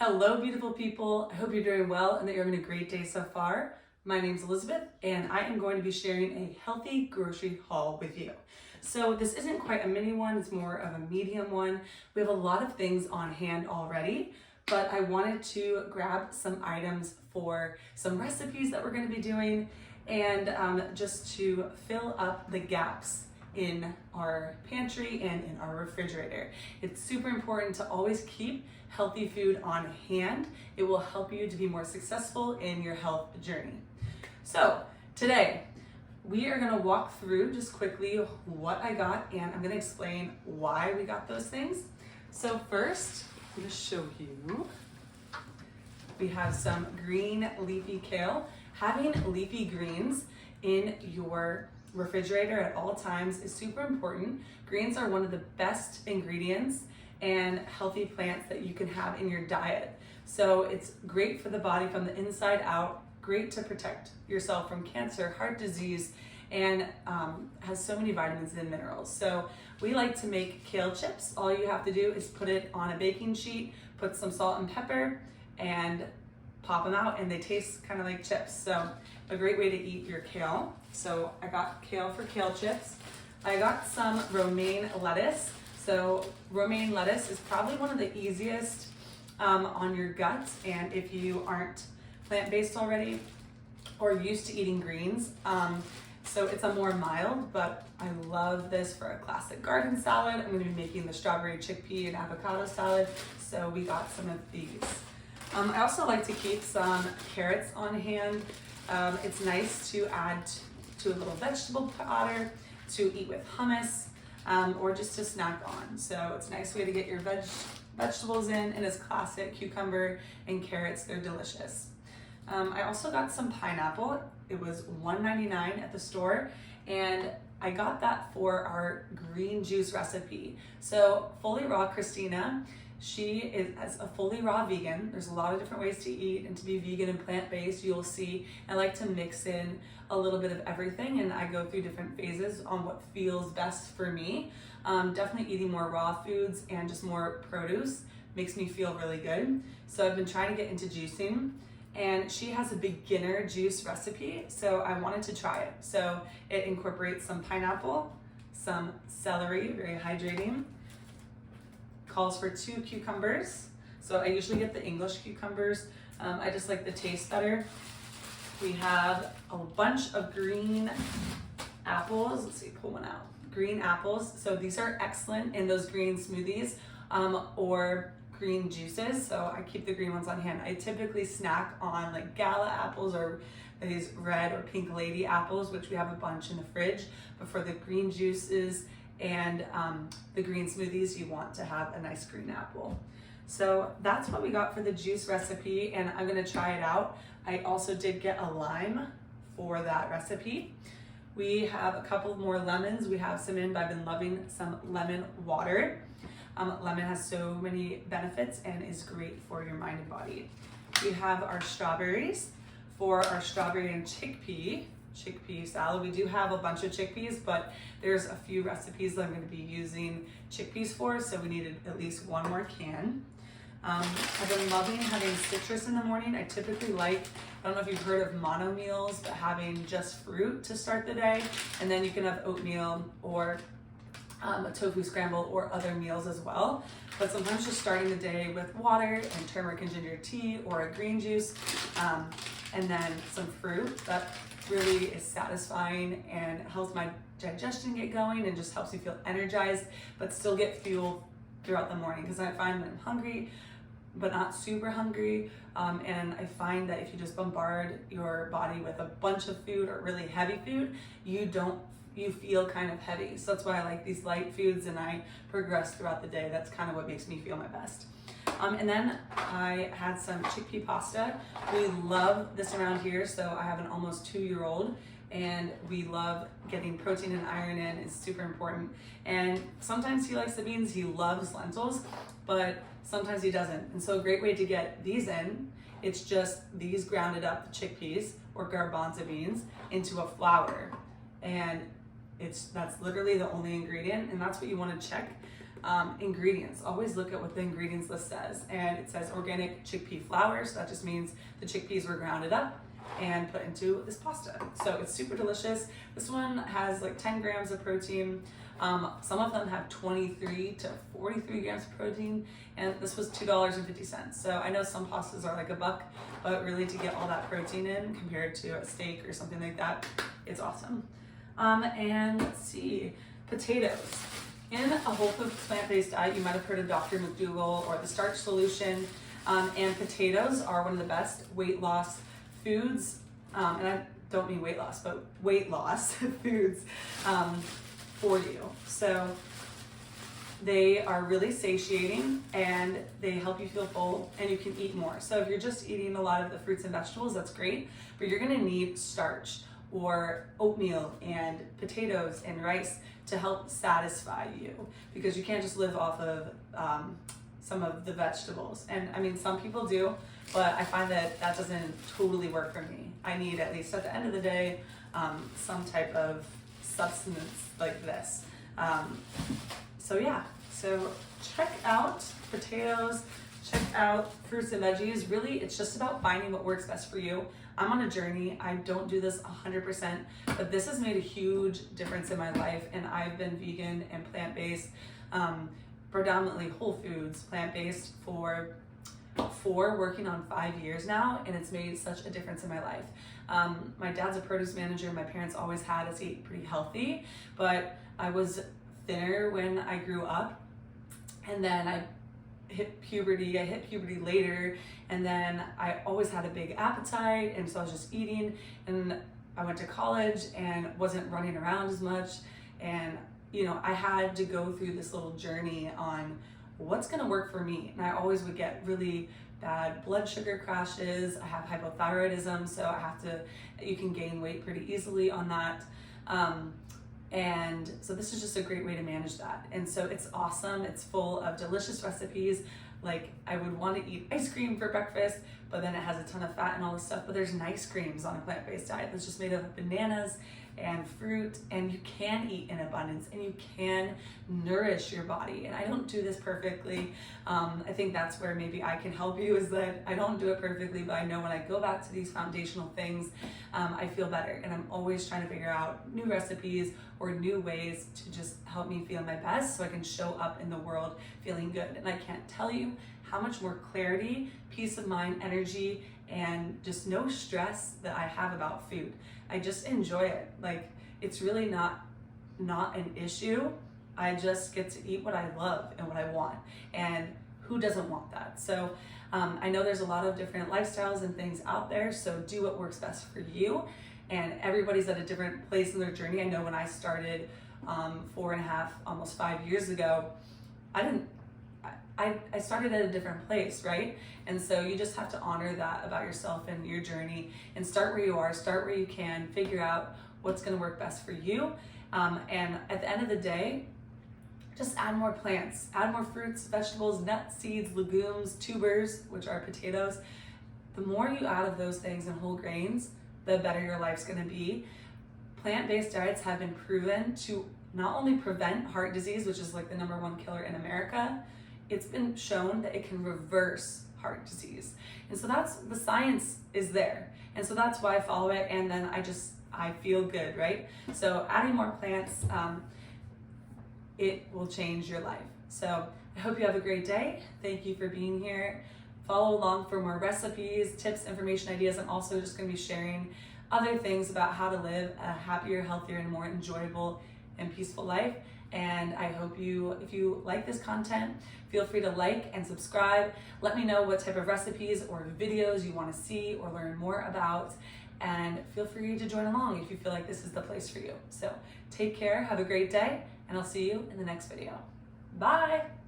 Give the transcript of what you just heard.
Hello, beautiful people. I hope you're doing well and that you're having a great day so far. My name's Elizabeth, and I am going to be sharing a healthy grocery haul with you. So this isn't quite a mini one, it's more of a medium one. We have a lot of things on hand already, but I wanted to grab some items for some recipes that we're going to be doing and just to fill up the gaps in our pantry and in our refrigerator. It's super important to always keep healthy food on hand. It will help you to be more successful in your health journey. So today we are going to walk through just quickly what I got, and I'm going to explain why we got those things. So first, I'm going to show you, we have some green leafy kale. Having leafy greens in your refrigerator at all times is super important. Greens are one of the best ingredients and healthy plants that you can have in your diet. So it's great for the body from the inside out, great to protect yourself from cancer, heart disease, and has so many vitamins and minerals. So we like to make kale chips. All you have to do is put it on a baking sheet, put some salt and pepper, and pop them out, and they taste kind of like chips. So a great way to eat your kale. So I got kale for kale chips. I got some romaine lettuce. So romaine lettuce is probably one of the easiest on your gut, and if you aren't plant-based already or used to eating greens, so it's a more mild, but I love this for a classic garden salad. I'm going to be making the strawberry chickpea and avocado salad, so we got some of these. I also like to keep some carrots on hand. It's nice to add to a little vegetable platter, to eat with hummus, or just to snack on. So it's a nice way to get your vegetables in, and it's classic cucumber and carrots. They're delicious. I also got some pineapple. It was $1.99 at the store, and I got that for our green juice recipe. So Fully Raw Christina, she is a fully raw vegan. There's a lot of different ways to eat and to be vegan and plant-based. You'll see I like to mix in a little bit of everything, and I go through different phases on what feels best for me. Definitely eating more raw foods and just more produce makes me feel really good. So I've been trying to get into juicing, and she has a beginner juice recipe, so I wanted to try it. So it incorporates some pineapple, some celery, very hydrating, calls for 2 cucumbers. So I usually get the English cucumbers. I just like the taste better. We have a bunch of green apples. Let's see, pull one out. Green apples. So these are excellent in those green smoothies or green juices. So I keep the green ones on hand. I typically snack on like gala apples or these red or pink lady apples, which we have a bunch in the fridge. But for the green juices and the green smoothies, you want to have a nice green apple. So that's what we got for the juice recipe, and I'm gonna try it out. I also did get a lime for that recipe. We have a couple more lemons. We have some in, but I've been loving some lemon water. Lemon has so many benefits and is great for your mind and body. We have our strawberries for our strawberry and chickpea salad. We do have a bunch of chickpeas, but there's a few recipes that I'm going to be using chickpeas for, so we needed at least one more can. I've been loving having citrus in the morning. I typically like, I don't know if you've heard of mono meals, but having just fruit to start the day, and then you can have oatmeal or a tofu scramble or other meals as well. But sometimes just starting the day with water and turmeric and ginger tea or a green juice, and then some fruit, that really is satisfying and helps my digestion get going and just helps me feel energized but still get fuel throughout the morning, because I find that I'm hungry but not super hungry, and I find that if you just bombard your body with a bunch of food or really heavy food, you feel kind of heavy. So that's why I like these light foods, and I progress throughout the day. That's kind of what makes me feel my best. And then I had some chickpea pasta. We love this around here. So I have an almost 2-year-old, and we love getting protein and iron in. It's super important. And sometimes he likes the beans. He loves lentils, but sometimes he doesn't. And so a great way to get these in, it's just these grounded up chickpeas or garbanzo beans into a flour. And that's literally the only ingredient, and that's what you want to check Ingredients. Always look at what the ingredients list says. And it says organic chickpea flour, so that just means the chickpeas were grounded up and put into this pasta. So it's super delicious. This one has like 10 grams of protein. Some of them have 23 to 43 grams of protein, and this was $2.50. So I know some pastas are like $1, but really to get all that protein in compared to a steak or something like that, it's awesome. And let's see, potatoes. In a whole food plant-based diet, you might have heard of Dr. McDougall or the starch solution, and potatoes are one of the best weight loss foods, and I don't mean weight loss, but weight loss foods for you. So they are really satiating and they help you feel full and you can eat more. So if you're just eating a lot of the fruits and vegetables, that's great, but you're gonna need starch or oatmeal and potatoes and rice to help satisfy you, because you can't just live off of some of the vegetables. And I mean, some people do, but I find that that doesn't totally work for me. I need, at least at the end of the day, some type of substance like this. So yeah, so check out potatoes, check out fruits and veggies. Really, it's just about finding what works best for you. I'm on a journey. I don't do this 100%, but this has made a huge difference in my life, and I've been vegan and plant-based, predominantly whole foods, plant-based for working on 5 years now, and it's made such a difference in my life. My dad's a produce manager. My parents always had us eat pretty healthy, but I was thinner when I grew up, and then I hit puberty later, and then I always had a big appetite, and so I was just eating, and I went to college and wasn't running around as much, and you know, I had to go through this little journey on what's gonna work for me. And I always would get really bad blood sugar crashes. I have hypothyroidism, so you can gain weight pretty easily on that. And so this is just a great way to manage that. And so it's awesome. It's full of delicious recipes. Like, I would want to eat ice cream for breakfast, but then it has a ton of fat and all this stuff. But there's nice creams on a plant-based diet that's just made of bananas and fruit, and you can eat in abundance and you can nourish your body. And I don't do this perfectly. I think that's where maybe I can help you, is that I don't do it perfectly, but I know when I go back to these foundational things, I feel better. And I'm always trying to figure out new recipes or new ways to just help me feel my best so I can show up in the world feeling good. And I can't tell you how much more clarity, peace of mind, energy, and just no stress that I have about food. I just enjoy it. Like, it's really not an issue. I just get to eat what I love and what I want. And who doesn't want that? So I know there's a lot of different lifestyles and things out there, so do what works best for you. And everybody's at a different place in their journey. I know when I started 4.5, almost 5 years ago, I started at a different place, right? And so you just have to honor that about yourself and your journey, and start where you are, start where you can, figure out what's gonna work best for you. And at the end of the day, just add more plants, add more fruits, vegetables, nuts, seeds, legumes, tubers, which are potatoes. The more you add of those things and whole grains, the better your life's gonna be. Plant-based diets have been proven to not only prevent heart disease, which is like the #1 killer in America, it's been shown that it can reverse heart disease. And so the science is there. And so that's why I follow it. And then I feel good, right? So adding more plants, it will change your life. So I hope you have a great day. Thank you for being here. Follow along for more recipes, tips, information, ideas. I'm also just gonna be sharing other things about how to live a happier, healthier, and more enjoyable and peaceful life. And I hope if you like this content, feel free to like and subscribe. Let me know what type of recipes or videos you want to see or learn more about. And feel free to join along if you feel like this is the place for you. So take care, have a great day, and I'll see you in the next video. Bye.